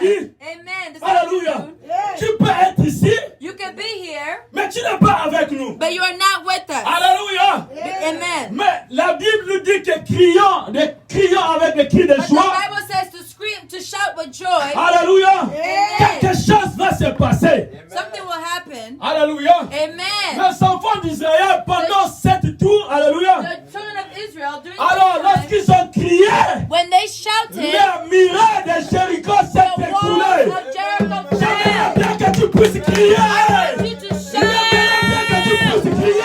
midi. Amen. Alléluia. Tu peux être ici, You can be here, mais tu n'es pas avec nous. but you are not with us. Alléluia. Amen. Mais la Bible nous dit que crions avec des cris de But the joie. Bible says to scream, to shout with joy. Alléluia. Amen. Quelque chose va se passer. Something will happen. Alléluia. Amen. Les enfants d'Israël pendant 7 tours, alléluia. The children of Israel during Alors this time, lorsqu'ils ont crié, when they shouted, le miracle de Jéricho s'est the walls écoulé. of Jericho J'aimerais fell. bien que tu puisses crier. I want you to shout. J'aimerais bien que tu puisses crier. I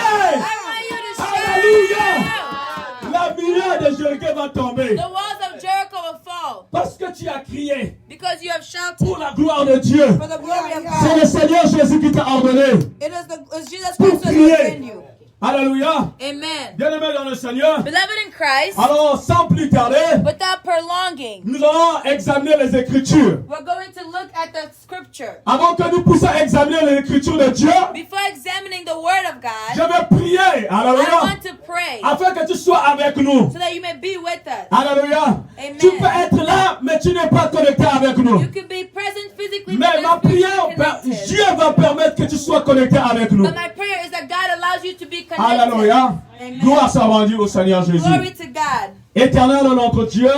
want you to Alléluia. shout. La miracle de Jéricho va tomber. The walls of Jericho will fall Parce que tu as crié because you have shouted pour la gloire de Dieu. for the glory of C'est God. le Seigneur Jésus qui t'a ordonné. It's Jesus Pour Christ who has crier. ordained you. Alléluia. Amen. Bien-aimés dans le Seigneur. Beloved in Christ, Alors sans plus tarder, without prolonging, nous allons examiner les Écritures. we're going to look at the scripture. Avant que nous puissions examiner les Écritures de Dieu, Before examining the word of je God, vais prier, I alléluia, want to pray afin que tu sois avec nous. so that you may be with us. Alléluia. Amen. Tu peux être là, mais tu n'es pas connecté avec nous. You can be present physically, Mais but ma not prière, spiritually connected. Dieu va permettre que tu sois connecté avec nous. But my prayer is that God allows you to be connected. Alléluia. Amen. Gloire soit rendue au Seigneur Jésus. Glory to God. Éternel notre Dieu,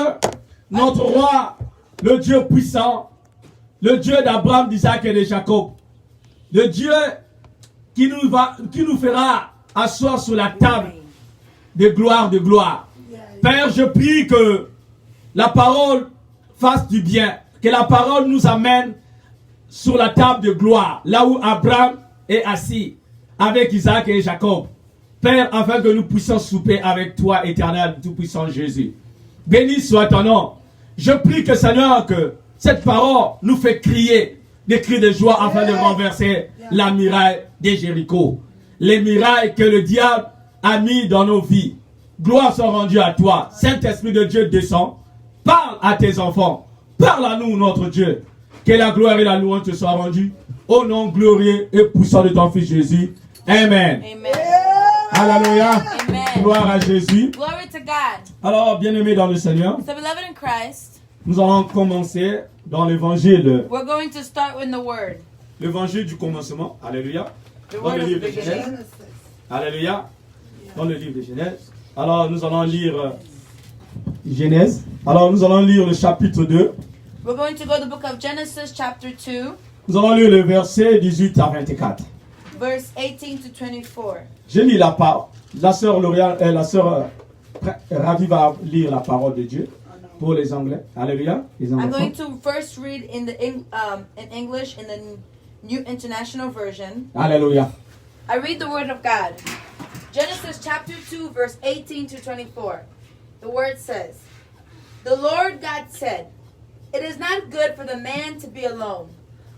notre roi, le Dieu puissant, le Dieu d'Abraham, d'Isaac et de Jacob, le Dieu qui nous fera asseoir sur la table de gloire, de gloire. Père, je prie que la parole fasse du bien, que la parole nous amène sur la table de gloire, là où Abraham est assis avec Isaac et Jacob. Père, afin que nous puissions souper avec toi, éternel, tout-puissant Jésus. Béni soit ton nom. Je prie que, Seigneur, que cette parole nous fait crier des cris de joie afin de renverser la muraille de Jéricho. Les murailles que le diable a mis dans nos vies. Gloire soit rendue à toi. Saint-Esprit de Dieu descend. Parle à tes enfants. Parle à nous, notre Dieu. Que la gloire et la louange te soient rendues. Au nom glorieux et puissant de ton Fils Jésus. Amen. Amen. Alléluia. Amen. Gloire à Jésus. Glory to God. Alors, bien-aimés dans le Seigneur, So, beloved in Christ, nous allons commencer dans l'évangile. we're going to start with the word. L'évangile du commencement. Alléluia. The Dans word le of livre de beginning. Genèse. Alléluia. Dans le livre de Genèse. Alors, nous allons lire Genèse. Alors, nous allons lire le chapitre 2. We're going to go to the book of Genesis, chapter 2, Nous allons lire le verset 18 à 24. verse 18 to 24. J'ai lu la parole. La sœur Ravi va lire la parole de Dieu pour les Anglais. Alléluia. Les I'm anglophones. going to first read in English in the New International Version. Alléluia. I read the word of God. Genesis chapter 2, verse 18 to 24. The word says, "The Lord God said, 'It is not good for the man to be alone.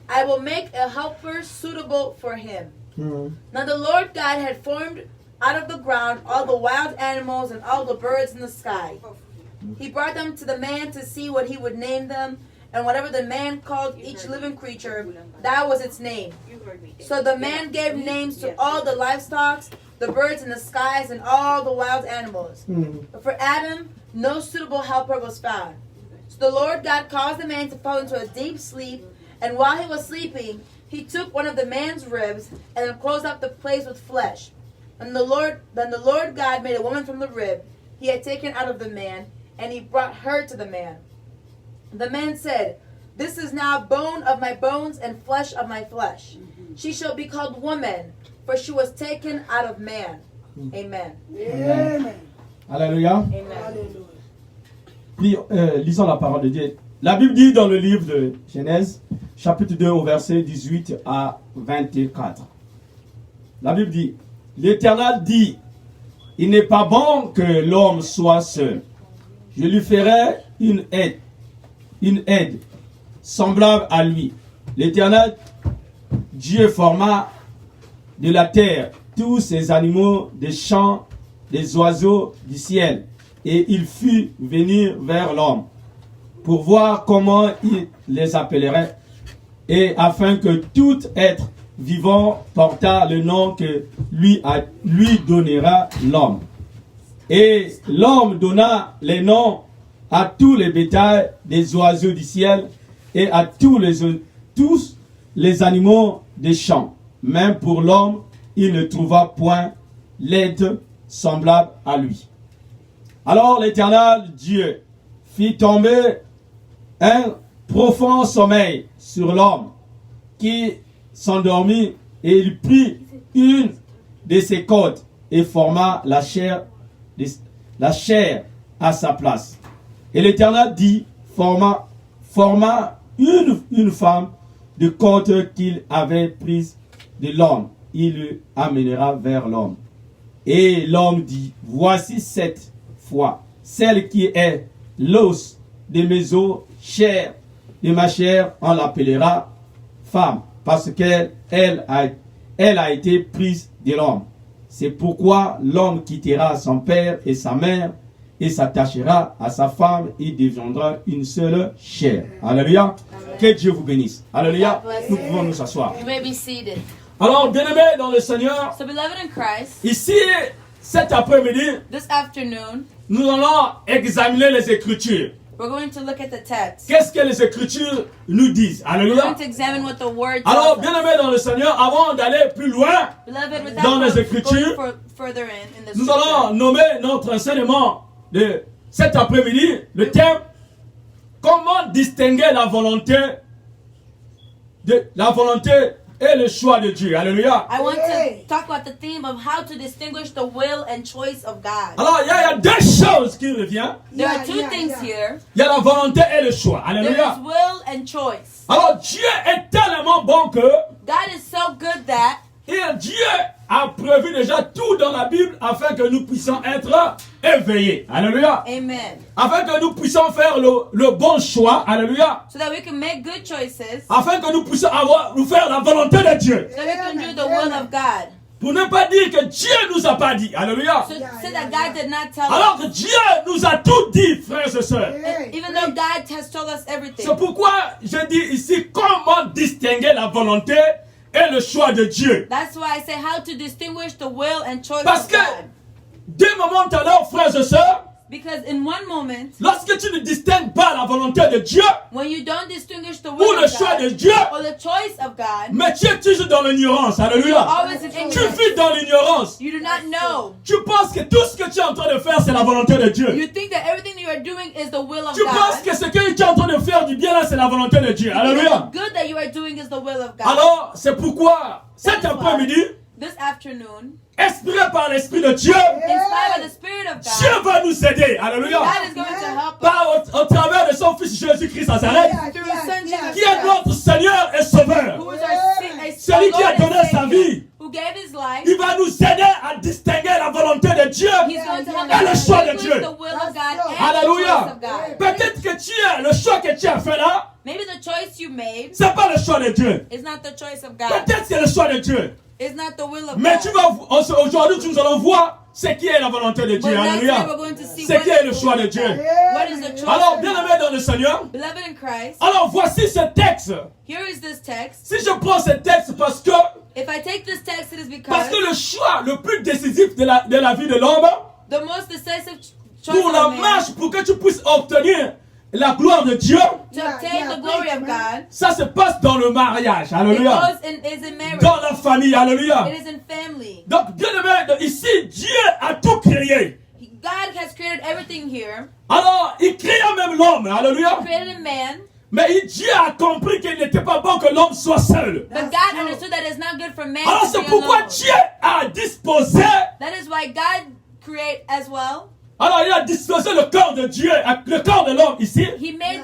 I will make a helper suitable for him.' Now the Lord God had formed out of the ground all the wild animals and all the birds in the sky. He brought them to the man to see what he would name them, and whatever the man called each living creature, that was its name. So the man gave names to all the livestock, the birds in the skies, and all the wild animals. But for Adam, no suitable helper was found. So the Lord God caused the man to fall into a deep sleep, and while he was sleeping, he took one of the man's ribs and then closed up the place with flesh. Then the Lord God made a woman from the rib he had taken out of the man, and he brought her to the man. The man said, 'This is now bone of my bones and flesh of my flesh. She shall be called woman, for she was taken out of man.'" Amen. Amen. Alléluia. Amen. Lisons la parole de Dieu. La Bible dit dans le livre de Genèse, chapitre 2, au verset 18 à 24. La Bible dit, l'Éternel dit, il n'est pas bon que l'homme soit seul. Je lui ferai une aide semblable à lui. L'Éternel Dieu forma de la terre tous ces animaux des champs, des oiseaux du ciel, et il fit venir vers l'homme pour voir comment il les appellerait, et afin que tout être vivant portât le nom que lui donnera l'homme. Et l'homme donna les noms à tous les bétails des oiseaux du ciel et à tous les animaux des champs. Même pour l'homme, il ne trouva point l'aide semblable à lui. Alors l'Éternel Dieu fit tomber un profond sommeil sur l'homme qui s'endormit, et il prit une de ses côtes et forma la chair à sa place. Et l'Éternel dit, forma une femme de côte qu'il avait prise de l'homme. Il le amènera vers l'homme. Et l'homme dit, voici cette fois, celle qui est l'os de mes os, chair de ma chair, on l'appellera femme, parce qu'elle a été prise de l'homme. C'est pourquoi l'homme quittera son père et sa mère et s'attachera à sa femme, il deviendra une seule chair. Alléluia. Que Dieu vous bénisse. Alléluia. Nous pouvons nous asseoir. You may be seated. Alors, bien-aimés dans le Seigneur, So, beloved in Christ, ici, cet après-midi, this afternoon, nous allons examiner les Écritures. we're going to look at the text. Qu'est-ce que les Écritures nous disent? We're Alléluia. going to examine what the word Alors, tells us. bien-aimés dans le Seigneur, avant d'aller plus loin, Beloved, dans les without Écritures, going further in the nous allons scripture, nommer notre enseignement de cet après-midi le thème comment distinguer la volonté et le choix de Dieu. Alléluia. I want to talk about the theme of how to distinguish the will and choice of God. Alors, il y a deux choses qui reviennent. There are two things here. Il y a la volonté et le choix. There Alléluia. is will and choice. Alors, Dieu est tellement bon que God is so good that Dieu a prévu déjà tout dans la Bible afin que nous puissions être éveillés. Alléluia. Amen. Afin que nous puissions faire le bon choix. Alléluia. So that we can make good choices. Afin que nous puissions nous faire la volonté de Dieu. So that we can do the will of God. Pour ne pas dire que Dieu nous a pas dit. Alléluia. So that God did not tell Alors us. que Dieu nous a tout dit, frères et sœurs. Even though God has told us everything. C'est pourquoi je dis ici comment distinguer la volonté et le choix de Dieu. That's why I say how to distinguish the will and choice Parce of que God. d'un moment à l'autre, frères et sœurs, Because in one moment, lorsque tu ne distingues pas la volonté de Dieu when you don't distinguish the ou will le of choix de God Dieu, or the choice of God, mais tu es toujours dans l'ignorance. you're Alléluia. always in Tu ignorance. vis dans l'ignorance. You do not know. Tu penses que tout ce que tu es en train de faire, c'est la volonté de Dieu. You think that everything you are doing is the will of Tu penses God. que ce que tu es en train de faire du bien là, c'est la volonté de Dieu. Alléluia. The good that you are doing is the will of God. Alors, c'est pourquoi cet après-midi, This afternoon, inspiré par l'Esprit de Dieu, inspired by the Spirit of Dieu God, va nous aider. Alléluia. God is going to help us Par au travers de son Fils Jésus-Christ Nazareth, through His Son Jesus qui est Christ, notre Seigneur et Sauveur. who is our Celui qui a Lord donné and sa Savior, vie. who gave His life. Il va nous aider à distinguer la volonté de Dieu. He's going to help Et le us choix de distinguish Dieu. the will of God and the choice Alléluia. of God. Peut-être que le choix que tu as fait là, Maybe the choice you made c'est pas le choix de Dieu. is not the choice of God. Peut-être que c'est le choix de Dieu. It's not the will of Mais God. aujourd'hui, nous allons voir ce qui est la volonté de Dieu. But now today Alléluia. we're going to see Ce what qui est le is the choix will de of Dieu. God. What is the choice Alors, of bien God? aimé dans le Seigneur, Beloved in Christ, alors voici ce texte. here is this text. Si je prends ce texte parce que If I take this text, it is because le choix le plus décisif de la vie de l'homme, the most decisive choice pour la of man marche, pour que tu puisses obtenir la gloire de Dieu, to obtain the glory of God, ça se passe dans le mariage. it Alléluia. is in marriage. Dans la famille. Alléluia. It is in family. Donc, bien aimé, ici, Dieu a tout créé. God has created everything here. Alors, il créa même l'homme. Alléluia. He created a man, Mais Dieu a compris qu'il n'était pas bon que l'homme soit seul. but God understood that it's not good for man Alors, to c'est be pourquoi alone. Dieu a disposé. That is why God create as well. Alors, il a disposé le corps de Dieu, le corps de l'homme ici. He made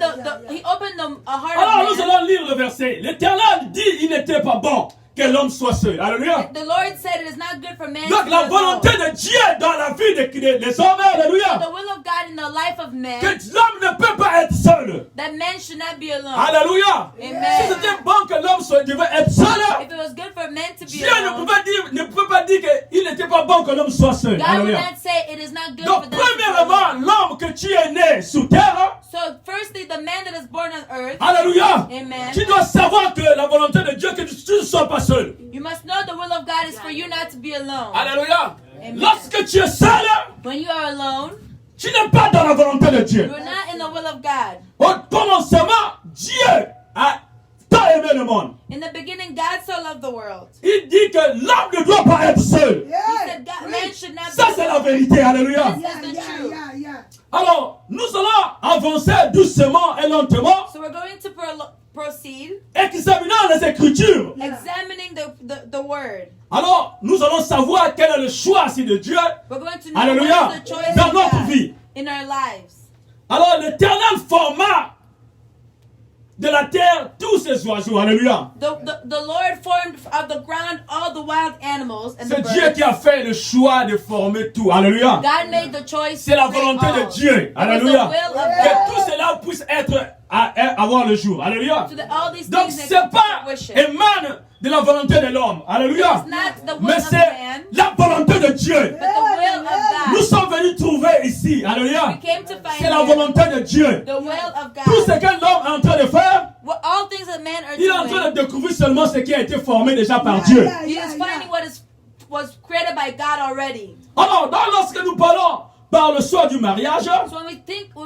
He opened a heart Alors, of nous man. allons lire le verset. L'Éternel dit il n'était pas bon que l'homme soit seul. Alléluia. The Lord said it is not good for man to Donc, be la alone. volonté de Dieu dans la vie des hommes, alléluia, The will of God in the life of man, que l'homme ne peut pas être seul. that man should not be alone. Alléluia. Amen. Si c'était bon que l'homme devait être seul, If it was good for men to be Dieu alone, ne peut pas dire qu'il n'était pas bon que l'homme soit seul. God would Alléluia. not say it is not good for Donc, them to be premièrement, alone. l'homme que tu es né sous terre, So firstly, the man that is born on earth, alléluia, Amen. tu dois savoir que la volonté de Dieu, que tu ne sois pas seul. you must know the will of God is for you not to be alone. Alléluia. Amen. Lorsque tu es seul, When you are alone, tu n'es pas dans la volonté de Dieu. you are not in the will of God. Au commencement, Dieu monde. In the beginning, God so loved the world. Il dit que l'homme ne doit pas être seul. He Yeah. said God, man should not Ça, be c'est la alone. vérité. Alléluia. This is the truth. Alors, nous allons avancer doucement et lentement, So we're going to proceed, examinant les Écritures. examining the word. Alors, nous allons savoir quel est le choix aussi de Dieu. We're going to know Alléluia. what is the choice Dans of notre God vie. in our lives. Alors, l'Éternel forma de la terre tous ces oiseaux. Alléluia. The Lord formed of the ground all the wild animals and the C'est Dieu birds. qui a fait le choix de former tout. Alléluia. God made the choice. C'est la to create volonté all. de Dieu. It was Alléluia. the will of Que God. tout cela puisse avoir le jour. Alléluia. So that all these Donc, things may c'est come to pas fruition. émane de la volonté de l'homme. Alléluia. It's not the will Mais of c'est man, la volonté de Dieu. but the will of Nous God. sommes venus trouver ici. Alléluia. We came to find C'est la here volonté de Dieu. the will of Tout ce God. que l'homme est en train de faire, All things that men are il est en train doing, de découvrir seulement ce qui a été formé déjà par Dieu. he is finding what was created by God already. Alors, lorsque nous parlons par le soir du mariage, So when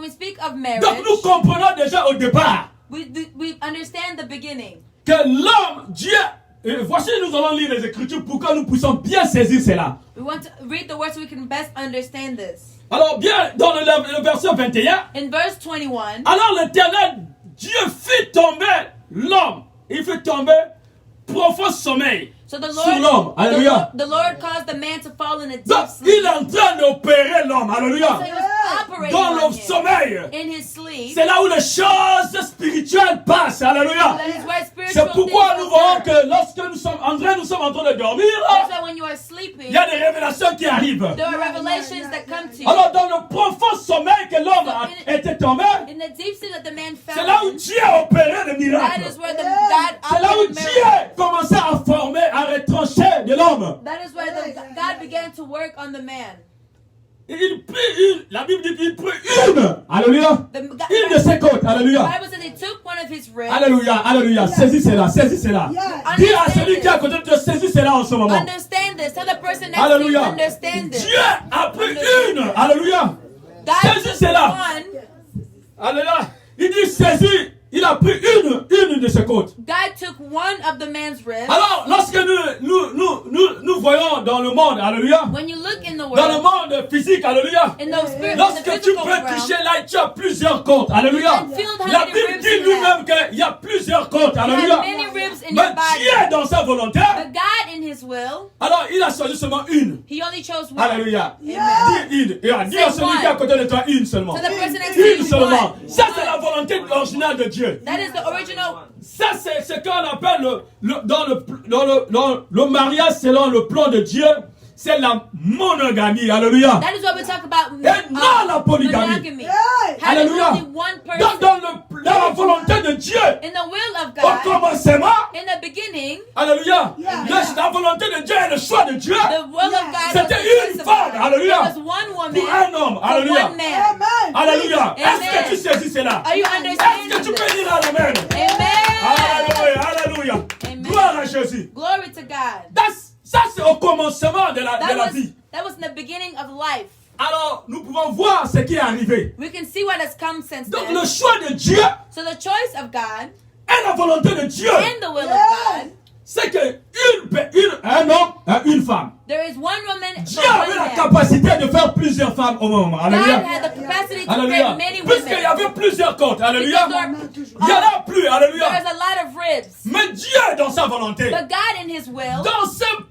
we speak of marriage, donc nous comprenons déjà au départ we understand the beginning. que l'homme, Dieu, et voici nous allons lire les Écritures pour que nous puissions bien saisir cela. We want to read the word so we can best understand this. Alors bien, dans le verset 21, In verse 21, alors l'Éternel, Dieu fit tomber l'homme. Il fit tomber profond sommeil so the sur l'homme. Alléluia. Lord caused the man to fall in a deep Donc, sleep. il est en train d'opérer l'homme. Alléluia. So he was operating Dans on le him sommeil. in his sleep. C'est là où les choses spirituelles passent. Alléluia. That is where spiritual C'est pourquoi things nous voyons occur. que lorsque nous sommes en train de dormir, That's why when you are sleeping, il y a des révélations qui arrivent. there are revelations that come to you. Alors dans le profond sommeil que l'homme était tombé, In the deep sleep that the man c'est là où found, Dieu a opéré le that miracle. is where God C'est là où operated Dieu miracles. commençait à former, à retrancher de l'homme. That is where God began to work on the man. Il prit la Bible dit qu'il prit alléluia, une de The ses côtes, alléluia. Bible said he took one of his ribs. Alléluia, alléluia, saisis cela, saisis cela. Dis à celui qui est à côté de toi, saisis cela en ce moment. Understand this. Tell the person next to you, Alléluia. understand this. Dieu a pris une, alléluia. God Saisis took cela. one. Alléluia. Il dit saisis, il a pris une de ses côtes. God took one of the man's ribs. Alors, lorsque nous voyons dans le monde, alléluia, When you look in the dans le world, monde physique, alléluia, in the spirit, in the lorsque tu physical peux realm, toucher là, tu as plusieurs côtes, alléluia. You can feel how La many Bible ribs dit you lui-même qu'il y a plusieurs côtes, you have alléluia. many ribs in Mais your body. Dieu, dans sa volonté, But God, in His will, alors il a choisi seulement une. He only chose one. Alléluia. Amen. Dis une. Et dis à celui qui est à côté de toi une seulement. So the person next to you, Une seulement. one. Ça, c'est la volonté originale de Dieu. That is the original. Ça, c'est ce qu'on appelle dans le mariage selon le plan de Dieu. C'est la monogamie. Alléluia. That is what we talk about. Et non la polygamie. Monogamy. Having Alléluia. only one Donc, person. dans la volonté de Dieu, In the will of au God, commencement, in the beginning, alléluia, la volonté de Dieu et le choix de Dieu, the will of God was c'était the une choice of femme. God. Alléluia. There was one woman Pour un homme. for Alléluia. one man. Alléluia. Est-ce que Amen. tu saisis cela? Are you Est-ce understanding que tu peux this? dire Amen? Amen. Alléluia. Alléluia. Amen. Gloire à Jésus. Glory to God. Ça, c'est au commencement de la vie. That was in the beginning of life. Alors, nous pouvons voir ce qui est arrivé. We can see what has come since Donc, then. le choix de Dieu So the choice of God et la volonté de Dieu, and the will of God, c'est que un homme et une femme. there is one woman Dieu for avait one la man. capacité de faire plusieurs femmes au moment. God Alléluia. had the capacity to Alléluia. create many Puisqu'il y women. avait plusieurs côtes. Alléluia. Because Il n'y en a plus. Alléluia. there's a lot of ribs. Mais Dieu, dans sa volonté, But God in His will,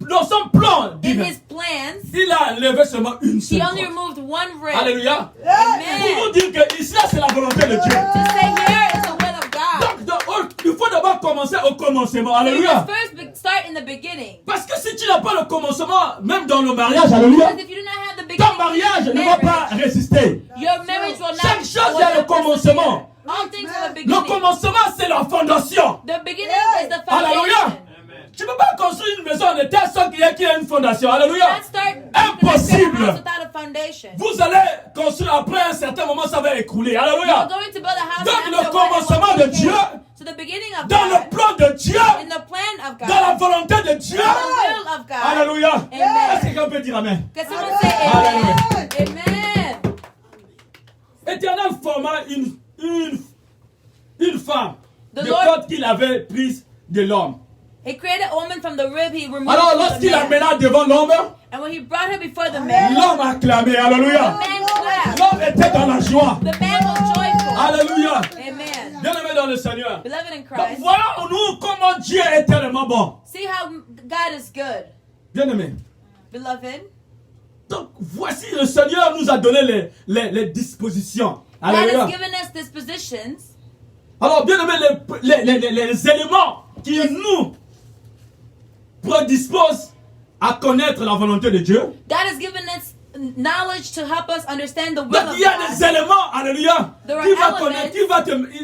dans son plan in divin, His plans, il a enlevé seulement une He seule only côte. removed one rib. Alléluia. Pour Amen. nous dire que ici, c'est la volonté de Dieu. To say here is the will of God. Donc, il faut d'abord commencer au commencement. So you Alléluia. must first start in the beginning. Parce que si tu n'as pas le commencement, même dans le mariage, alléluia, Because if you do not have the ton beginning, mariage of ne va pas marriage, résister. your marriage will not. Chaque chose, will il y a le not persevere. commencement. All things have a Le beginning. commencement, c'est la fondation. The beginning is the Alléluia. foundation. Tu ne peux pas construire une maison de telle sorte qu'il y ait une fondation. Alléluia. Let's start. Impossible. You cannot build a house without a foundation. Vous allez construire après un certain moment, ça va écrouler. You're Alléluia. going to build a house. Donc, and le after a while, it commencement will de Dieu, decay. So the beginning of dans le God, plan de Dieu, in the plan of God, dans la volonté de Dieu. the will of God. Alléluia. Amen. Est-ce que quelqu'un peut dire Amen? Can someone say amen? Amen. Éternel forma une femme The de Lord- côte qu'il avait prise de l'homme. He created a woman from the rib he removed Alors, from the lorsqu'il man. l'amena devant l'homme, And when he brought her before the man, l'homme a clamé. the Alléluia. man clapped. L'homme était dans la joie. The man was joyful. Alléluia. Amen. Bien-aimé dans le Seigneur. Beloved in Donc Christ, voilà nous comment Dieu est tellement bon. see how God is good. Bien-aimé. Beloved, Donc voici le Seigneur nous a donné les dispositions. God Alléluia. has given us dispositions. Alors bien-aimé, les éléments qui nous prédisposent à connaître la volonté de Dieu. God has given us knowledge to help us understand the will Donc of il y a des God. éléments, alléluia, There are qui va elements. connaître,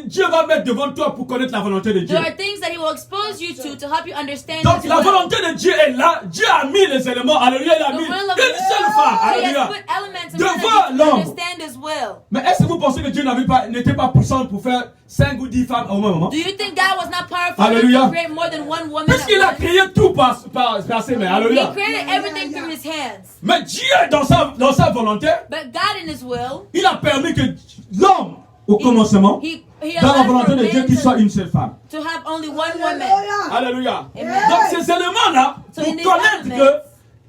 Dieu va mettre devant toi pour connaître la volonté de Dieu. There are things that He will expose you to help you understand Donc His la will. volonté de Dieu est là. Dieu a mis les éléments, alléluia, il a The mis will une of God. seule femme, He has alléluia. put elements in Devant front of you to l'homme. understand His will. Mais est-ce que vous pensez que Dieu n'était pas puissant pour faire 5 ou 10 femmes au même moment? Do you think God was not powerful Hallelujah. enough to create more than one woman at Puisqu'il a once? créé tout par ses mains, He alléluia. created everything through His hands. Mais Dieu, dans sa volonté, But God in His will, il a permis que l'homme, au commencement, He dans la allowed volonté for de Dieu, man qu'il soit to, une seule femme. to have only one woman. Alléluia. Amen. Donc ces éléments-là, So pour in these connaître elements,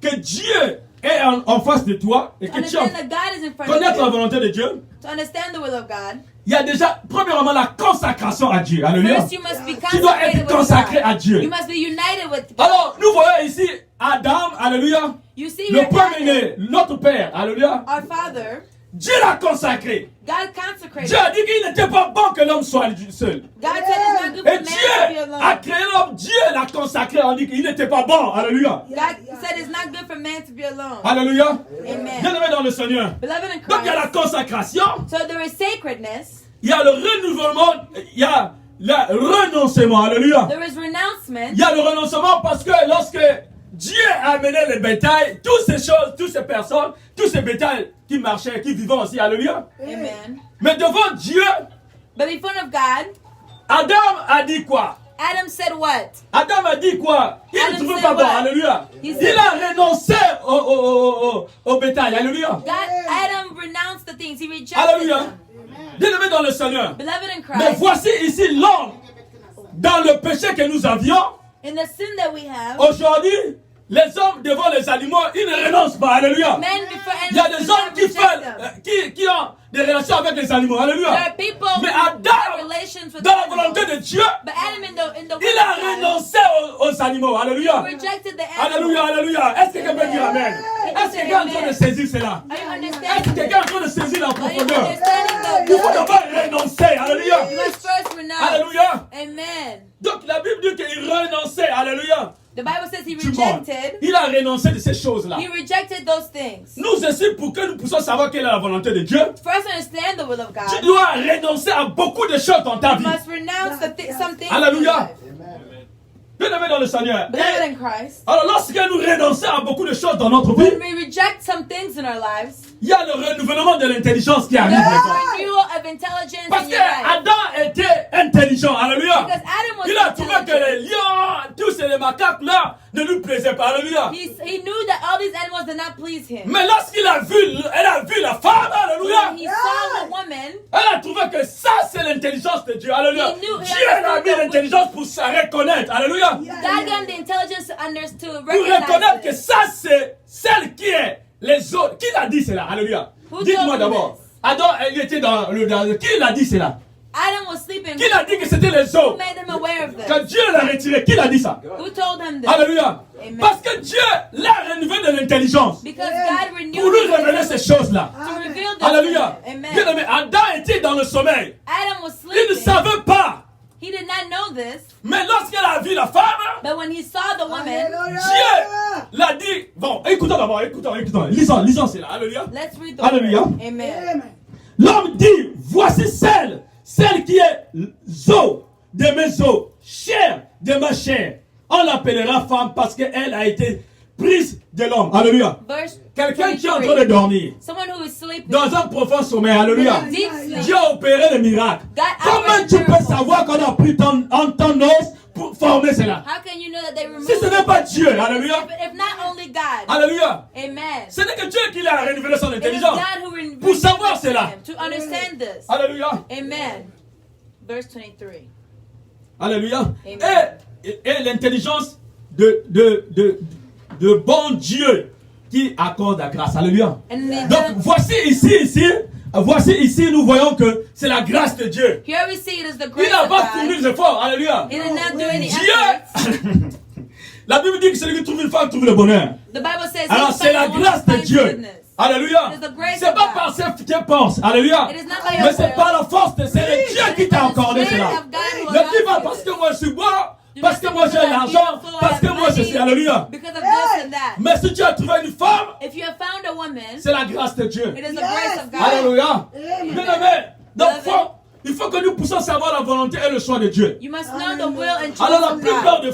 que Dieu est en face de toi et To que tu understand that God is in front of connaître la you, volonté de Dieu, to understand the will of God, il y a déjà, premièrement, la consacration à Dieu. Alléluia. first you must be Tu dois consecrated être with consacré à God. Dieu. You must be united with God. Alors, nous voyons ici Adam, alléluia, You see le here premier-né, notre père, alléluia. Our Father, Dieu l'a consacré. God consecrated. Dieu a dit qu'il n'était pas bon que l'homme soit seul. God said it's not good for Et man to be Dieu a alone. créé l'homme, Dieu l'a consacré, on dit qu'il n'était pas bon. Alléluia. God said it's not good for man to be alone. Alléluia. Amen. Bien-aimé dans le Seigneur. Beloved in Donc il y a la Christ, consacration, so there is sacredness, il y a le renouvellement, il y a le renoncement. Alléluia. there is renouncement. Il y a le renoncement parce que lorsque Dieu a amené le bétail, toutes ces choses, toutes ces personnes, tous ces bétails qui marchaient, qui vivaient aussi, alléluia. Amen. Mais devant Dieu, But in front of God, Adam a dit quoi? Adam said what? Adam a dit quoi? Il ne Adam trouvait said pas bon, what? alléluia. He Il said- a renoncé au bétail, alléluia. Adam renounced the things. He rejected Alléluia. them. Bien-aimé dans le Seigneur. Beloved in Mais Christ, voici ici l'homme, dans le péché que nous avions, in the sin that we have, aujourd'hui, les hommes devant les animaux, ils ne renoncent pas, alléluia. men before Il y a animals des do hommes not qui, reject them. qui ont des relations avec les animaux, There alléluia. are people Mais who have Adam, relations with dans la animals. volonté de Dieu, But Adam in the il a renoncé aux animaux, alléluia. rejected the Alléluia, animals. alléluia. Est-ce que quelqu'un peut dire Amen? Est-ce que quelqu'un est en train de saisir cela? Are you Est-ce que understanding? quelqu'un est en train de saisir la Are you profondeur? understanding Il faut the d'abord renoncer, alléluia. You must first renounce. Alléluia. Amen. Donc la Bible dit qu'il renonçait, alléluia. The Bible says he Du monde. rejected. Il a renoncé de ces choses-là. He rejected those things. Nous aussi, pour que nous puissions savoir quelle est la volonté de Dieu, For us to understand the will of tu God, dois renoncer à beaucoup de choses dans ta you vie. must renounce some things. Alléluia. in your life. Bien-aimé dans le Seigneur. Beloved in Christ, Alors lorsque nous renonçons à beaucoup de choses dans notre vie, when we reject some things in our lives, il y a le renouvellement de l'intelligence qui there arrive. is maintenant. a renewal of intelligence Parce in que your life. Adam était intelligent, alléluia. Because Adam was Il a trouvé que intelligent. les lions, tous les macaques là, ne lui plaisaient pas, alléluia. He knew that all these animals did not please him. Mais lorsqu'il a vu, elle a vu la femme, alléluia. When he saw the woman, Elle a trouvé que ça c'est l'intelligence de Dieu, alléluia. He knew- he Dieu a understood mis that- l'intelligence pour se reconnaître, alléluia. God gave him the intelligence to Pour recognize reconnaître que it. ça c'est celle qui est les autres. Qui l'a dit cela, alléluia. Who Dites-moi told him d'abord. this? Adam, il était dans le... Qui l'a dit cela? Adam was sleeping. Qui l'a dit que c'était les Who autres? made him aware of Quand this? Dieu l'a retiré, qui l'a dit ça? Who told him this? Alléluia. Amen. Parce que Dieu l'a renouvelé de l'intelligence Because God renewed pour lui his révéler ces intelligence choses-là. to reveal this. Alléluia. to him. Bien Amen. aimé, Adam était dans le sommeil. Adam was Il ne sleeping. savait pas. He did not know this. Mais lorsqu'elle a vu la femme, But when he saw the woman, Dieu l'a dit. Bon, écoutons d'abord, écoutons. Lisons cela. Alléluia. let's read the Alléluia. word. Amen. L'homme dit, voici celle qui est zo de mes os, chair de ma chair. On l'appellera femme parce qu'elle a été prise de l'homme. Alléluia. Verse Quelqu'un qui est en train 23. de dormir. Someone who is sleeping. Dans un profond sommeil, alléluia. In a deep sleep. Dieu a opéré le miracle. God Comment operated tu peux miracles. savoir qu'on a pris ton os pour former cela? How can you know that they removed Si ce n'est pas Dieu, alléluia. if not only God? Alléluia. Amen. Ce n'est que Dieu qui l'a révélé son It is intelligence. God who revealed Pour savoir this to cela. him, to understand this. Alléluia. Amen. Verse 23. Alléluia. Amen. Et et l'intelligence de bon Dieu qui accorde la grâce. Alléluia. Donc voici ici, nous voyons que c'est la grâce de Dieu. Here we see it is the grace Il n'a of pas God. fourni les efforts. Alléluia. He did not do any efforts. Dieu. La Bible dit que celui qui trouve une femme trouve le bonheur. The Bible says Alors he c'est la finds grâce de goodness. Dieu. Alléluia. It is the grace C'est of pas God. par ce que tu penses. Alléluia. It is not by your Mais c'est will. par la force de c'est le Dieu qui t'a accordé Spirit cela. of God who Ne dis allows pas you. parce que moi je suis bon, Do parce not que moi think j'ai that I'm l'argent, beautiful, parce I que have moi je money, suis. Alléluia. because of this and that. Mais si tu as trouvé une femme, If you have found a woman, c'est la grâce de Dieu. it is the grace of God. Alléluia. Bien aimé. Donc Beloved. il faut que nous puissions savoir la volonté et le choix de Dieu. You must know the will and choice Alors la of plupart God.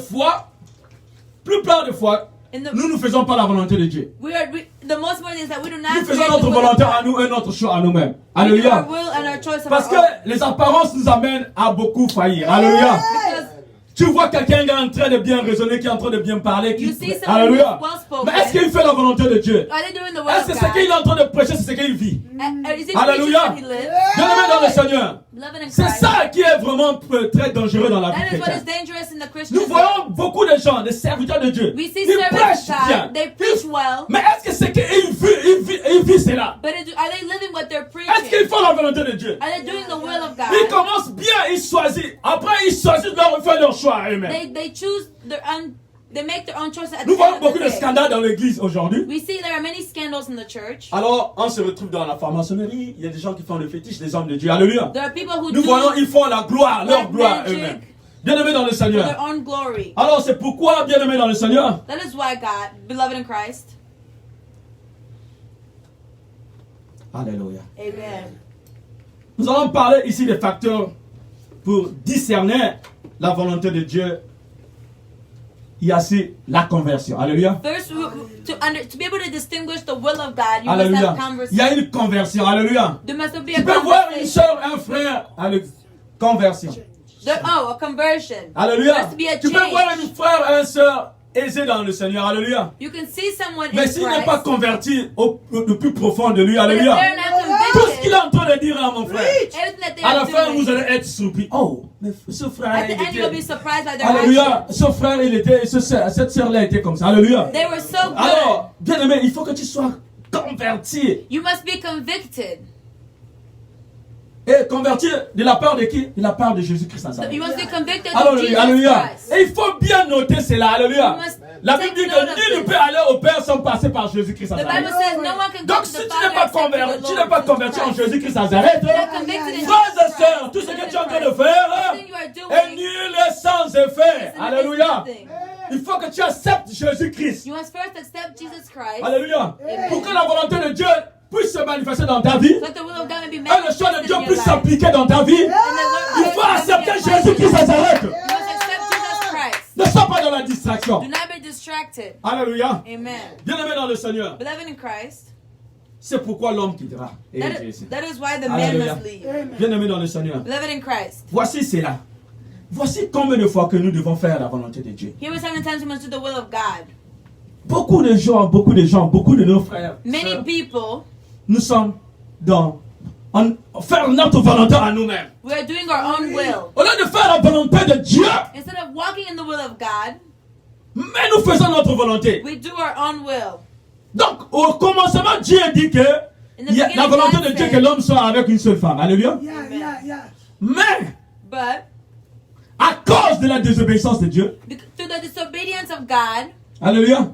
des fois, In the, nous ne faisons pas la volonté de Dieu. the most important is that we do not Nous faisons create notre the will of volonté God. à nous et notre choix à nous-mêmes. We do our Alléluia. will and our choice of Parce our que own. les apparences nous amènent à beaucoup faillir. Alléluia. Because Tu vois quelqu'un qui est en train de bien raisonner, qui est en train de bien parler. you Qui... see someone Alléluia. who's well spoken. Mais est-ce qu'il fait la volonté de Dieu? Are they doing the will Est-ce of que ce God? qu'il est en train de prêcher, c'est ce qu'il vit? Is it Alléluia. preaching that he lives? Bien-aimé dans le Seigneur. Beloved in C'est Christ. ça qui est vraiment très dangereux dans la vie That is what is chrétienne. dangerous in the Christian Nous life. voyons beaucoup de gens, des serviteurs de Dieu. We see Ils servants prêchent of bien. God. They preach well. Mais est-ce que c'est qu'ils vivent cela? But are they living what they're Est-ce qu'ils preaching? font la volonté de Dieu? Are they doing the will of Ils God? commencent bien, ils choisissent. Après, ils choisissent de faire leur choix à eux-mêmes. They choose they make their own choices at the Nous voyons end of beaucoup the de day. scandales dans l'église aujourd'hui. We see there are many scandals in the church. Alors, on se retrouve dans la franc-maçonnerie. Il y a des gens qui font le fétiche des hommes de Dieu. Alléluia. There are people who Nous do voyons, ils font la gloire, leur black gloire magic eux-mêmes. Bien-aimés dans le for Seigneur. their own glory. Alors, c'est pourquoi, bien-aimés dans le Seigneur, That is why God, beloved in Christ. Alléluia. Amen. Nous allons parler ici des facteurs pour discerner la volonté de Dieu. Il y a aussi la conversion. Alléluia. First, to be able to distinguish the will of God, you must Alléluia. have Il y a conversation. une conversion. Alléluia. There must be a Tu peux voir une conversation. soeur, un frère avec conversion. A conversion. Alléluia. There has to be a Tu peux voir change. un frère, une soeur aisé dans le Seigneur. Alléluia. You can see someone Mais in s'il n'est pas Christ, converti au plus profond de lui, but if alléluia. they're not Tout ce qu'il est convicted, en train de dire à mon frère, everything that they à la are fin vous doing, allez être surpris. Oh, mais ce frère, at the il end you'll be était... surprised by their Alléluia. actions. Ce frère, il était... Cette sœur-là était comme ça. Alléluia. They were so good. Alors, bien aimé, il faut que tu sois converti. You must be convicted. Et converti de la part de qui? De la part de Jésus-Christ. You must be convicted of Alléluia. Jesus Alléluia. Christ. Et il faut bien noter cela. Alléluia. You must La Bible dit take note que of nul ne this. peut aller au Père sans passer par Jésus-Christ. The Bible says no one can go Donc to si the tu n'es Father pas except through converti, the tu Lord n'es pas Jesus converti en Christ. Jésus-Christ Nazareth, You're not convicted in frères et Jesus sœurs, Christ. tout ce que Beloved tu es en in train de Christ. faire Everything you are est doing nul et sans effet. is Alléluia. nothing. Il faut que tu acceptes Jésus-Christ. You must first accept Jesus Christ. Alléluia. Pour que la volonté de Dieu puisse se manifester dans ta vie, So that the will of God may be et le choix de manifested Dieu in your puisse life. s'appliquer dans ta vie, And the il Lord faut will accepter be applied Jésus-Christ in your life. Nazareth. You must accept Jesus Christ. Ne sois pas dans la distraction. Do not be distracted. Alléluia. Amen. Bien-aimé dans le Seigneur, Beloved in Christ, c'est pourquoi l'homme quittera. Et that Dieu is, ici. that is why the man Alléluia. must leave. Bien-aimé dans le Seigneur, Beloved in Christ, voici cela. Voici combien de fois que nous devons faire la volonté de Dieu. here is how many times we must do the will of God. Beaucoup de gens, beaucoup de nos frères, Many sœurs, people, nous sommes dans faire notre volonté à nous-mêmes. we are doing our own will. Au lieu de faire la volonté de Dieu, Instead of walking in the will of God, mais nous faisons notre volonté. we do our own will. Donc, au commencement, Dieu dit que il y a la volonté de Dieu que l'homme soit avec une seule femme. Alléluia. Mais, But à cause de la désobéissance de Dieu, through the disobedience of God, alléluia,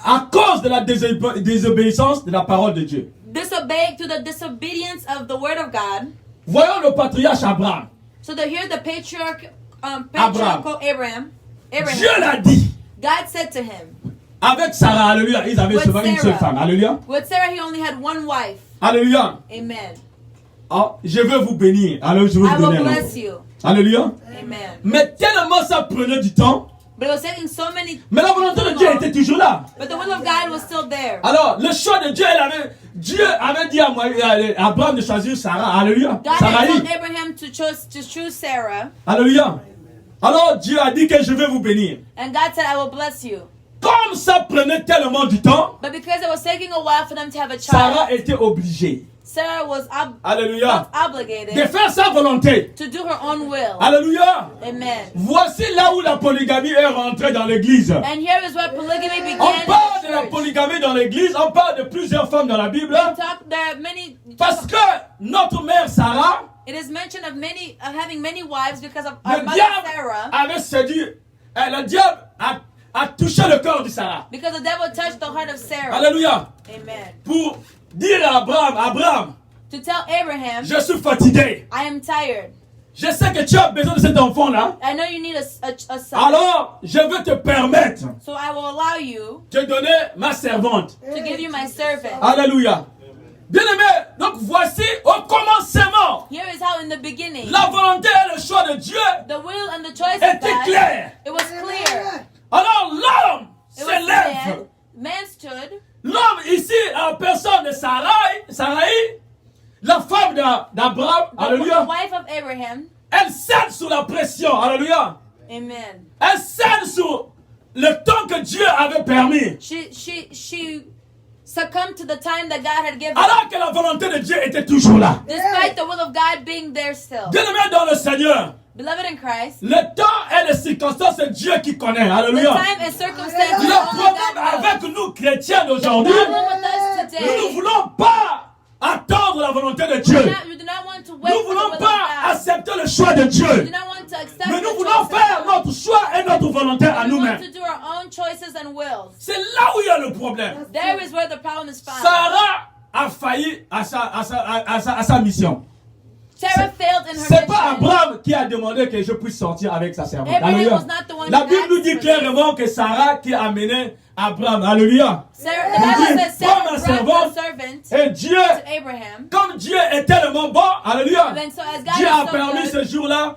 à cause de la désobéissance de la parole de Dieu, through the disobedience of the word of God, voyons le patriarche Abraham. so that here the patriarchal Abraham, Dieu l'a dit. God said to him, Avec Sarah, alléluia, ils avaient With seulement une seule Sarah. femme. Alléluia. with Sarah he only had one wife. Alléluia. Amen. Ah, je veux vous bénir. Alors, je vais I vous donner will un bless enfant. you. Alléluia. Amen. Mais tellement ça prenait du temps. But it was taking so many, Mais la volonté de Dieu était toujours là. but the will of God was still there. Alors, le choix de Dieu, Dieu avait dit à Abraham de choisir Sarah. Alléluia. God had Sarai. told Abraham to choose Sarah, Alléluia. Alors, Dieu a dit que je vais vous bénir. and God said, I will bless you. Comme ça prenait tellement du temps, But because it was taking a while for them to have a child, Sarah était obligée. Sarah was Alléluia. felt obligated De faire sa volonté. to do her own will. Alléluia. Amen. Voici là où la polygamie est rentrée dans l'église. And here is where polygamy began On in parle the de la church. polygamie dans l'église, on parle de plusieurs femmes dans la Bible. There are many. Parce que notre mère Sarah, It is mentioned of having many wives because of our le mother diable Sarah. avait séduit, le diable a touché le cœur de Sarah. Because the devil touched the heart of Sarah. Alléluia. Amen. Pour dire à Abraham, To tell Abraham, je suis fatigué. I am tired. Je sais que tu as besoin de cet enfant-là. I know you need a son. Alors, je veux te permettre So I will allow you de donner ma servante. to give you my servant. Alléluia. Bien-aimé, donc voici au commencement. Here is how in the beginning, La volonté et le choix de Dieu the will and the choice of était God, clair. it was clear. Alors l'homme It se was lève. man stood. L'homme ici, en personne de Sarai, la femme d'Abraham, The alléluia, wife of Abraham. elle cède sous la pression, alléluia. Amen. Elle cède sous le temps que Dieu avait permis. She succumbed to the time that God had given. Alors que la volonté de Dieu était toujours là. Despite the will of God being there still. Bien-aimé dans le Seigneur, Beloved in Christ, le temps et les circonstances, c'est Dieu qui connaît, the alléluia. time and circumstances Le only problème God knows. avec nous chrétiens The d'aujourd'hui, problem with us nous ne today, voulons pas attendre la volonté de Dieu. we do not want to wait Nous for the voulons will of pas God. accepter le choix de We do Dieu. not want to accept Mais the nous choice voulons of faire God. notre choix et notre volonté à We want nous-mêmes. to do our own choices and wills. C'est là où il y a le problème. There is where the problem is found. Sarah a failli à sa mission. Sarah failed in her C'est pas mission. Abraham qui a demandé que je puisse sortir avec sa servante. Abraham Alléluia. was not the one La who Bible nous asked dit for clairement que Sarah qui a amené Abraham. Alléluia. The Bible says Sarah Prends ma brought servante. the servant Et Dieu, to Abraham. comme Dieu est tellement bon, alléluia, And then so as God Dieu is a so permis good, ce jour-là,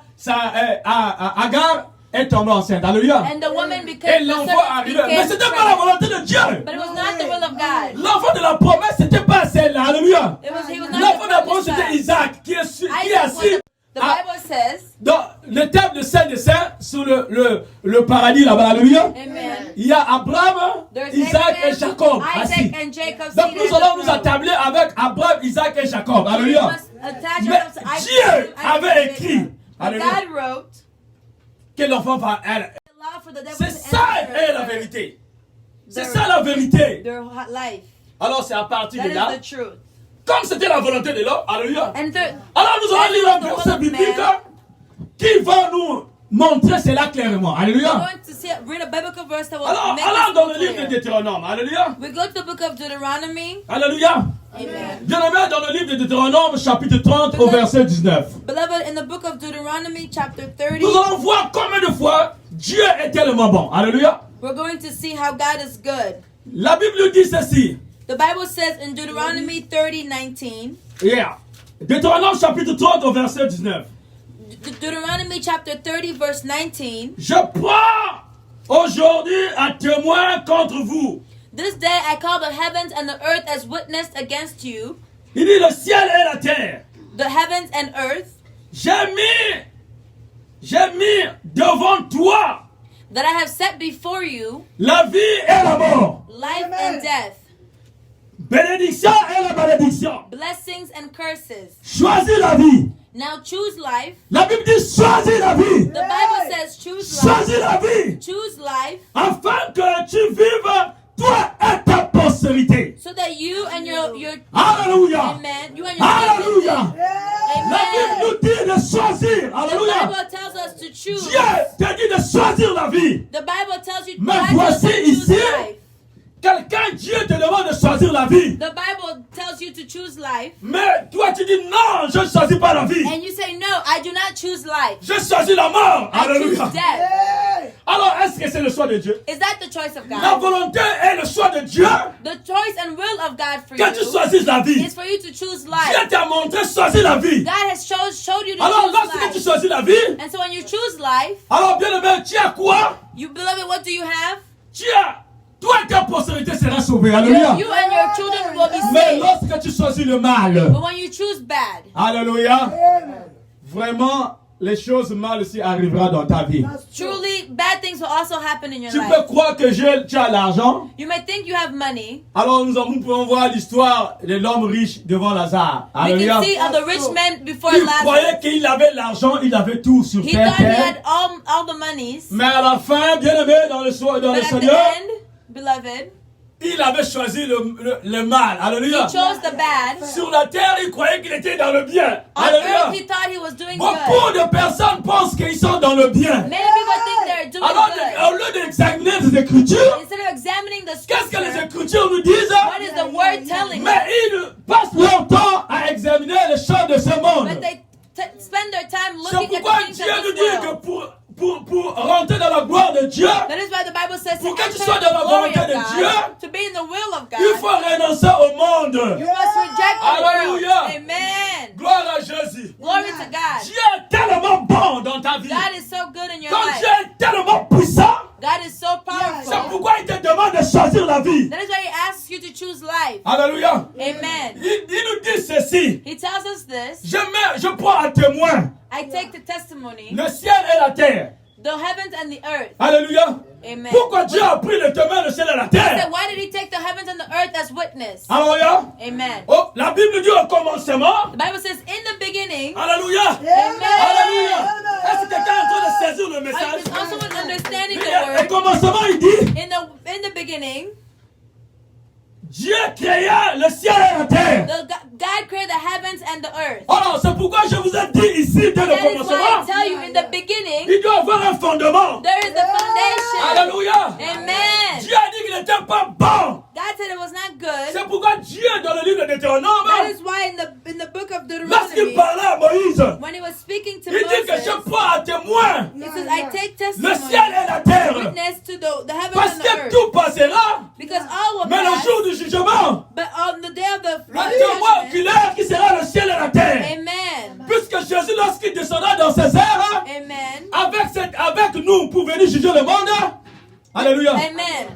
Agar est tombée enceinte. Alléluia. and the woman Et became, the l'enfant servant arrivait. Mais became c'était pas la pregnant. volonté de Dieu. But it was not the will of God. L'enfant de la promesse, c'était pas celle-là. Alléluia. He was not L'enfant the de la promesse, promised c'était child. Isaac qui est Isaac assis was the Bible says, dans le temple de Saint des Saints, sous le paradis là-bas. Alléluia. Amen. Il y a Abraham, There's Isaac et Abraham, Jacob assis. Isaac and Jacob Donc seated nous at the allons nous throne. attabler avec Abraham, Isaac et Jacob. We Alléluia. must attach Mais ourselves to Isaac, Dieu Isaac avait and écrit, Jacob. But alléluia, God wrote, que l'enfant va... allow for the devil C'est to ça enter est la vérité. C'est ça la vérité. their life. Alors c'est à partir That de là, is the truth. comme c'était la volonté de l'homme, alléluia. And Alors nous allons that is lire un the will verset of biblique man. qui va nous montrer cela clairement. We're Alléluia. going to read a biblical verse that will Alors make allons dans le this livre de clear. Deutéronome. Alléluia. We go to the book of Deuteronomy. Alléluia. Amen. Bien-aimé, dans le livre de Deutéronome, chapitre 30 au verset 19. Beloved, in the book of Deuteronomy, chapter 30, Nous allons voir combien de fois Dieu est tellement bon. Alléluia. we're going to see how God is good. La Bible nous dit ceci. The Bible says in Deuteronomy 30:19, Yeah. Deutéronome chapitre 30 au verset 19. Deuteronomy chapter 30 verse 19, Je prends aujourd'hui un témoin contre vous. this day I call the heavens and the earth as witness against you, Il dit le ciel et la terre. the heavens and earth, J'ai mis devant toi that I have set before you la vie et la mort, life and death, bénédiction et la malédiction. blessings and curses. Choisis la vie. Now choose life. La Bible dit choisis la vie. The Bible says choose life. Choisis la vie Choose life afin que tu vives toi et ta postérité. so that you and your Alléluia. amen, you and your Alléluia. La Bible amen. nous dit de choisir. The Alléluia. Bible tells us to choose. Dieu t'a dit de choisir la vie. The Bible tells you Mais God tells you voici to choose ici, life. Quelqu'un, Dieu te demande de choisir la vie. The Bible tells you to choose life, Mais toi, tu dis non, je ne choisis pas la vie. and you say, no, I do not choose life. Je choisis la mort. I choose Alléluia. death. Alors, est-ce que c'est le choix de Dieu? Is that the choice of La God? volonté et le choix de Dieu The choice and will of God for que tu you choisisses la vie. is for you to choose Dieu life. t'a montré choisir la vie. God has showed you to Alors, lorsque tu choose life. choisis la vie, And so when you choose life, alors bien aimé, tu as quoi? you beloved, what do you have? Tu as, toi et ta postérité sera sauvée. You Alléluia. and your children will be Mais saved. lorsque tu choisis le mal, But when you choose bad, alléluia, vraiment, les choses mal aussi arriveront dans ta vie. truly bad things will also happen in your Tu life. peux croire que tu as l'argent. You may think you have money. Alors nous pouvons voir l'histoire de l'homme riche devant Lazare. We Alléluia. can see of the rich man before Il croyait Lazarus. qu'il avait l'argent, il avait tout sur He terre. thought he had all the monies. Mais à la fin, bien aimé dans le But at the Seigneur, end, beloved, il avait choisi le mal. he Alléluia. chose the bad. Sur la terre, il croyait qu'il était dans le bien. On earth, Alléluia. he thought he was doing Beaucoup good. de personnes pensent qu'ils sont dans le bien. Many people think they're doing Alors, good. au lieu d'examiner les Écritures, Instead of examining the qu'est-ce que les scripture, Écritures nous disent? what is the word telling us? Mais ils passent leur temps à examiner les choses de ce monde. But they spend their time C'est looking at pourquoi the things Dieu of nous this dit que world. pour rentrer dans la gloire de Dieu, That is why the Bible says to Pour que tu enter sois dans la the glory volonté of de God, Dieu, to be in the will of il God, faut renoncer au monde. you must reject the Alléluia. world. Amen. Gloire à Jésus. Glory to God. Dieu est tellement bon dans ta vie. God is so good in your Comme life. Dieu est tellement puissant, God is so c'est powerful. pourquoi il te demande de choisir la vie. That is why He asks you to choose life. Alléluia. Amen. Il nous dit ceci. He tells us this. Je prends à témoin I take the testimony, le ciel et la terre. the heavens and the earth. Alléluia. Amen. Pourquoi Dieu a pris le témoin, le ciel et la He terre? said, why did He take the heavens and the earth as witness? Alléluia. Amen. Oh, la Bible dit au commencement. The Bible says, in the beginning, Alléluia. Amen. Alléluia. Est-ce que quelqu'un est en train de saisir le I message? is also understanding Au the word. commencement, il dit, In the beginning, Dieu créa le ciel et la terre. God created the heavens and the earth. Alors, c'est pourquoi je vous ai dit ici, dès le That is why I commencement, tell you, in the beginning, il doit avoir un fondement. there is the foundation. Alléluia. Amen. Dieu a dit qu'il n'était pas bon. God said it was not good. C'est pourquoi Dieu, dans le livre de That Deutéronome, is why in the book of lorsqu'il Deuteronomy, parlait à Moïse, when he was speaking to il dit que je Moses, prends à témoin he says, I take le testimony, ciel et la terre. witness to the heavens Parce and the que earth. tout passera, Because all will mais le pass, jour du jugement, but on the day of the le témoin judgment, oculaire qui sera le ciel et la terre. amen, Puisque Jésus, lorsqu'il descendra dans ses airs, amen, avec nous pour venir juger le monde, alléluia, amen.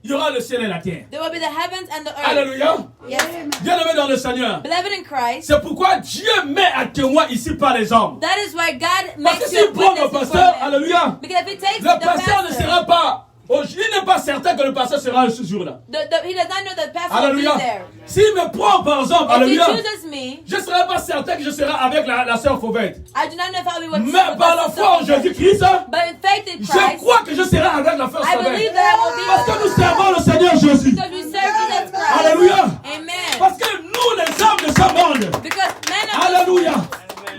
il y aura le ciel et la terre. There will be the heavens and the earth. Alléluia. Yes. Bien-aimé dans le Seigneur. Beloved in Christ, C'est pourquoi Dieu met à témoin ici par les hommes. that is why God Parce que makes you s'il a prend le witness pasteur, before men. alléluia, Because if he takes le the pasteur ne pastor, sera pas, il n'est pas certain que le pasteur sera ce jour-là. he does not know the pastor will Alléluia. be there. S'il me prend par exemple, If he alléluia, chooses me, je ne serai pas certain que je serai avec la sœur Fauvette. I do not know if I'll be with Mais par la foi en Jésus-Christ, but in faith in je Christ, crois que je serai avec la sœur I believe Fauvette. that I will be Parce que with nous servons le Seigneur Jésus. because we serve Jesus Christ. Alléluia. Amen. Parce que nous, les hommes de ce monde, Because men of alléluia,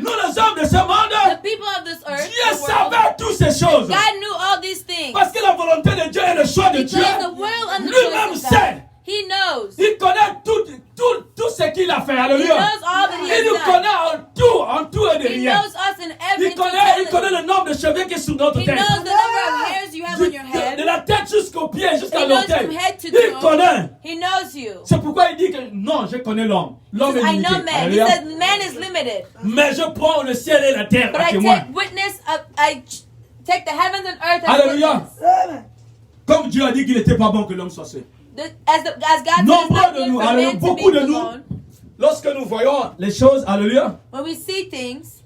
nous les hommes de ce the monde, people of this earth, Dieu the world, savait toutes ces choses. God knew all these things. Parce que la volonté de Dieu et le choix de Dieu, Because the will and the lui-même choice of sait. God, He knows. Il connaît tout ce qu'il a fait. He Alléluia. knows all that He Il nous has done. connaît en tout et de He rien. knows us in every Il connaît le nombre de cheveux qui est sur notre He tête. knows the number of hairs you have on your De head. la tête jusqu'aux pieds, jusqu'à He knows l'orteil. from head to Il toe. connaît. He knows you. C'est pourquoi il dit que non, je connais l'homme. L'homme est I limité. know man. He Alléluia. says man is limited. Mais je prends le ciel et la terre But à I témoin. take witness of, take the heavens and earth as Alléluia. witness. Comme Dieu a dit qu'il n'était pas bon que l'homme soit seul. As God said, it's Nombreux not de good nous, for alléluia, man to beaucoup be de nous, alone. lorsque nous voyons les choses, alléluia, When we see things,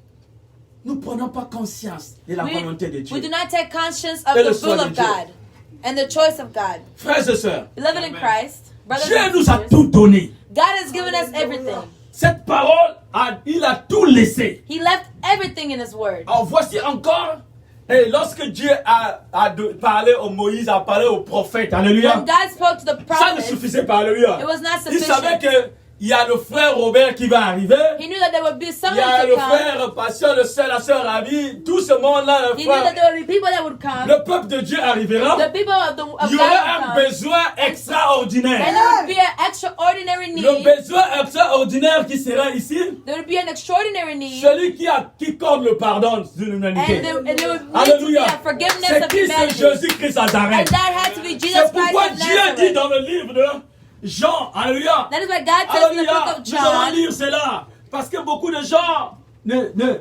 nous ne prenons pas conscience de la volonté de Dieu. we do not take conscience of Et le the choix will de of Dieu. God and the choice of God. Frères et sœurs, Beloved in Christ, brothers Dieu and nous a sisters, tout donné. God has given us everything. Cette parole, il a tout laissé. He left everything in His Word. Alors voici encore, et lorsque Dieu a parlé au Moïse, a parlé au prophète, alléluia, When God spoke to the ça ne prophets, suffisait pas, alléluia. it was not Il savait sufficient. que il y a le frère Robert qui va arriver. He knew that there would be Il someone y a to le come. frère Pasteur, la sœur Ravi, tout ce monde-là, le He knew that frère. there would be people that would come. Le peuple de Dieu arrivera. The people of Il y God aura would un come. besoin extraordinaire. And there would be an extraordinary need. Le besoin extraordinaire qui sera ici, There would be an extraordinary need. celui qui accorde le pardon de And l'humanité. there would need to be Alléluia. a forgiveness C'est of qui? C'est humanity. Jésus-Christ à And Nazareth. that had to be Jesus C'est Christ pourquoi of Dieu dit Nazareth. dans le livre de Jean, alléluia. That is why God tells in the Alléluia. book of Nous allons John. lire cela. Parce que beaucoup de gens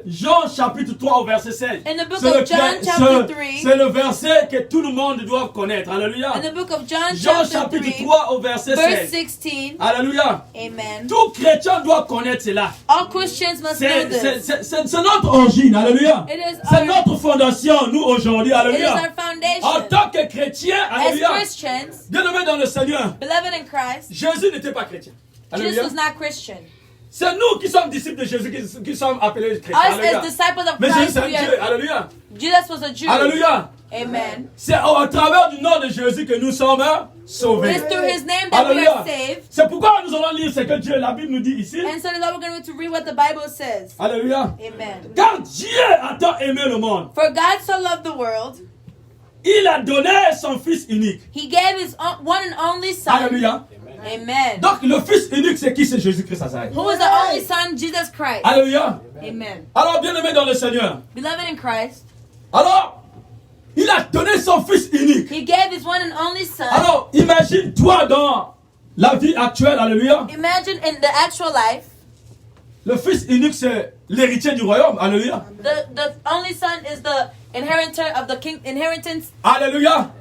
Jean chapitre 3 au verset 16. In the book C'est of John chapter 3. c'est le verset que tout le monde doit connaître. Alléluia. In the book of John Jean chapter chapitre 3, 3 au verset verse 16. 16. Alléluia. Amen. Tout chrétien doit connaître cela. All Christians must know this. C'est notre origine. Alléluia. It is C'est our, notre fondation, nous aujourd'hui. it is Alléluia. our En foundation. tant que chrétien, As alléluia. Christians, Bien-aimé dans le Seigneur, beloved in Christ, Jésus n'était pas chrétien. Jesus Alléluia. was not Christian. C'est nous qui sommes disciples de Jésus qui sommes appelés chrétiens. Us Alléluia. as disciples of Mais Jésus Christ, c'est un we Dieu. are, Alléluia. Jesus was a Jew. Alléluia. Amen. C'est à travers du nom de Jésus que nous sommes sauvés. It's through His name that we Alléluia. are saved. C'est pourquoi nous allons lire ce que Dieu, la Bible nous dit ici. And so that's why we're going to read what the Bible says. Alléluia. Amen. Car Dieu a tant aimé le monde, For God so loved the world, il a donné son Fils unique. He gave His one and only Son. Alléluia. Amen. Donc le Fils unique, c'est qui? C'est Jésus-Christ Nazareth. Who is the only Son? Jesus Christ. Alléluia. Amen. Alors bien aimé dans le Seigneur. Beloved in Christ, Alors, il a donné son Fils unique. He gave His one and only Son. Alors, imagine-toi dans la vie actuelle, alléluia. Imagine in the actual life, Le Fils unique, c'est l'héritier du royaume, alléluia. the only Son is the inheritor of the inheritance Alléluia,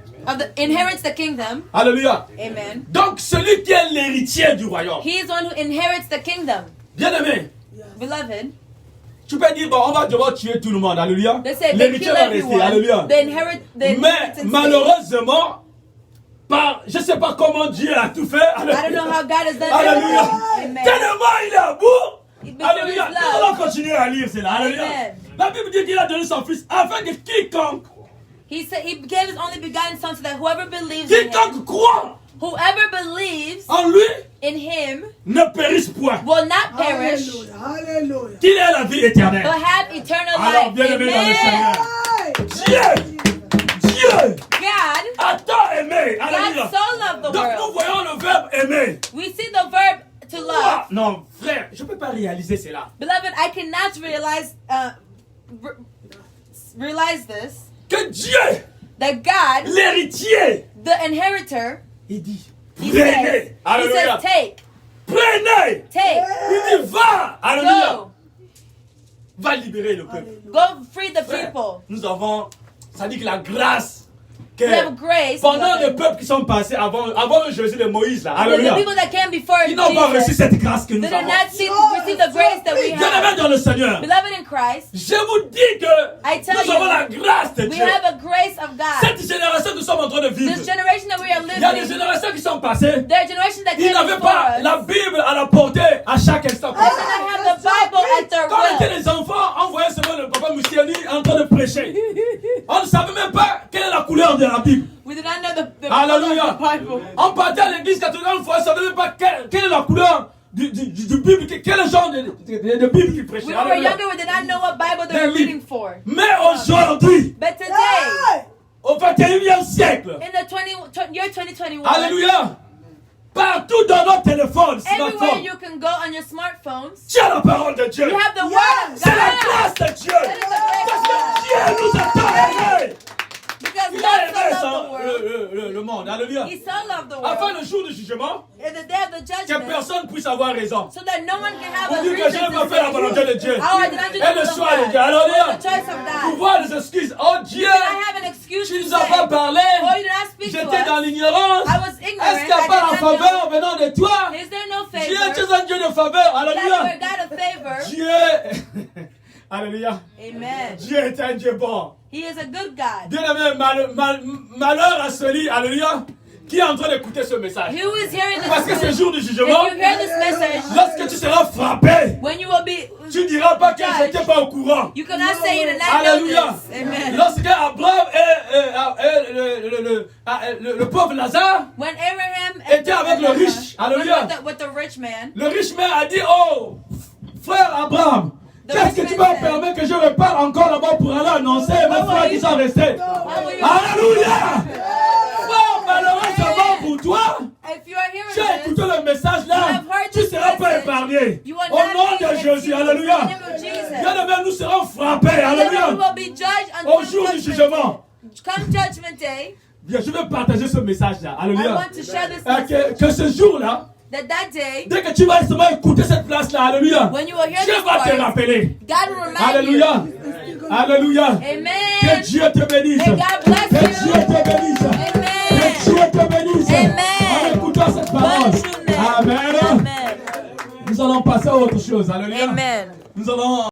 inherits the kingdom. alléluia. Amen. Donc, celui qui est l'héritier du royaume. He is the one who inherits the kingdom. Bien aimé, Beloved, tu peux dire, bon, on va devoir tuer tout le monde, alléluia. they say they L'héritier kill va rester, everyone. alléluia. The Mais inheritance. malheureusement, je ne sais pas comment Dieu a tout fait. I don't know how God has done Alléluia. everything. Amen. Tellement il est à bout. He's been through Alléluia. His Nous love. allons continuer à lire cela. Alléluia. Amen. La Bible dit qu'il a donné son Fils afin que quiconque He said He gave His only begotten Son so that whoever believes in Him, quiconque croit whoever believes en lui in Him ne périsse point, will not perish Alléluia. qu'il ait la vie éternelle. but have eternal Alors, life. bien aimé dans le Amen. Seigneur, Dieu God, a tant aimé. Alléluia. God so loved the Donc nous world. voyons le verbe aimer. We see the verb to Ah, love. non, frère, je ne peux pas réaliser cela. Beloved, I cannot realize this, Que Dieu, that God, l'héritier, the inheritor, il dit, He prenez. says, Alléluia. take, Prenez. take, Il dit, va. Alléluia. go, Va libérer le peuple. go free the Frère, people. nous avons, ça dit que la grâce que We have grace. pendant les beloved. peuples qui sont passés avant Jésus de Moïse là, The alléluia, people that came before ils n'ont pas reçu Jesus, cette grâce que nous they did avons. not receive the grace that we Bien aimé have. dans le Seigneur, Beloved in Christ, je vous dis que I tell nous avons you, la grâce de we Dieu. have a grace of God. Cette génération que nous sommes en train de vivre, This generation that we are il y a des living, générations qui sont passées, there are generations that ils came n'avaient before pas us. la Bible à la portée à chaque instant. They did not have the Bible at their Quand on était will. des enfants, on voyait seulement le papa Moussiani en train de prêcher. On ne savait même pas quelle est la couleur de la Bible. We did not know the Alléluia. color of the Bible. On partait à l'église catholique, on ne savait même pas quelle est la couleur du Bible, quel est le genre de Bible qu'il prêchait. When we were Alléluia. younger, we did not know what Bible they were Then reading for. Mais aujourd'hui, But today, au 21e siècle, in the year 2021, alléluia, partout dans nos téléphones, everywhere smartphones, you can go on your smartphones, tu as la parole de Dieu. you have the Word of C'est la God. grâce de Dieu. That is the Parce grace of que Dieu nous a tant aimés. Because Il God a aimé so loved the world. le monde. Alléluia. He so loved the Afin world. le jour du jugement, In the day of the que judgment, personne puisse avoir raison. so that no one can have Pour a dire que je reason n'ai pas to fait la volonté de say, Dieu. oh, I did not do Et the le will of choix de God. Dieu. Alléluia. The choice of God. Pouvoir des excuses. Oh Dieu, Can I have an excuse tu to nous as say, pas parlé. oh, you did not speak to J'étais dans us. l'ignorance. I was ignorant. Est-ce qu'il n'y a pas la faveur venant de toi? Is there no Dieu, tu favor? es un Dieu de faveur. God, Alléluia. you're a God of favor. Dieu. Alléluia. Amen. Dieu est un Dieu bon. He is a good God. Bien aimé, malheur à celui, alléluia, qui est en train d'écouter ce message. Who is hearing this Parce que ce message? jour du If jugement, you hear this message, lorsque tu seras frappé, when you will be tu ne diras pas que je n'étais pas au courant. you cannot say you did not know Alléluia. this. Amen. Lorsque Abraham et le pauvre Lazare When Abraham était avec le riche, alléluia, with the rich man, le riche man a dit, oh, frère Abraham, The qu'est-ce que rich tu man vas said, permettre que je reparte encore là-bas pour aller annoncer mes What will frères qui you- sont restés? how will you- Alléluia. Frère, malheureusement pour toi, if you are hearing tu as écouté this, le message You là, have heard tu ne this seras pas message. épargné. you will Au not nom be de Jésus, excused. alléluia. In the name of Jesus. Bien aimé, nous serons frappés, Then alléluia. we will be judged Au until jour du judgment jugement. day. Come judgment day, Bien, je vais partager ce message là, I alléluia. want to share this Que message. ce jour là, that day, Dès que tu vas seulement écouter cette place-là, alléluia, when you will hear Dieu this va te voice, rappeler. God will remind Alléluia. you. Alléluia. Amen. Que Dieu te bénisse. May God bless Que you. Dieu te bénisse. Amen. Que Dieu te bénisse. Amen. En écoutant cette parole. Bonne journée. Amen. Amen. Nous allons passer à autre chose. Alléluia. Amen. Nous allons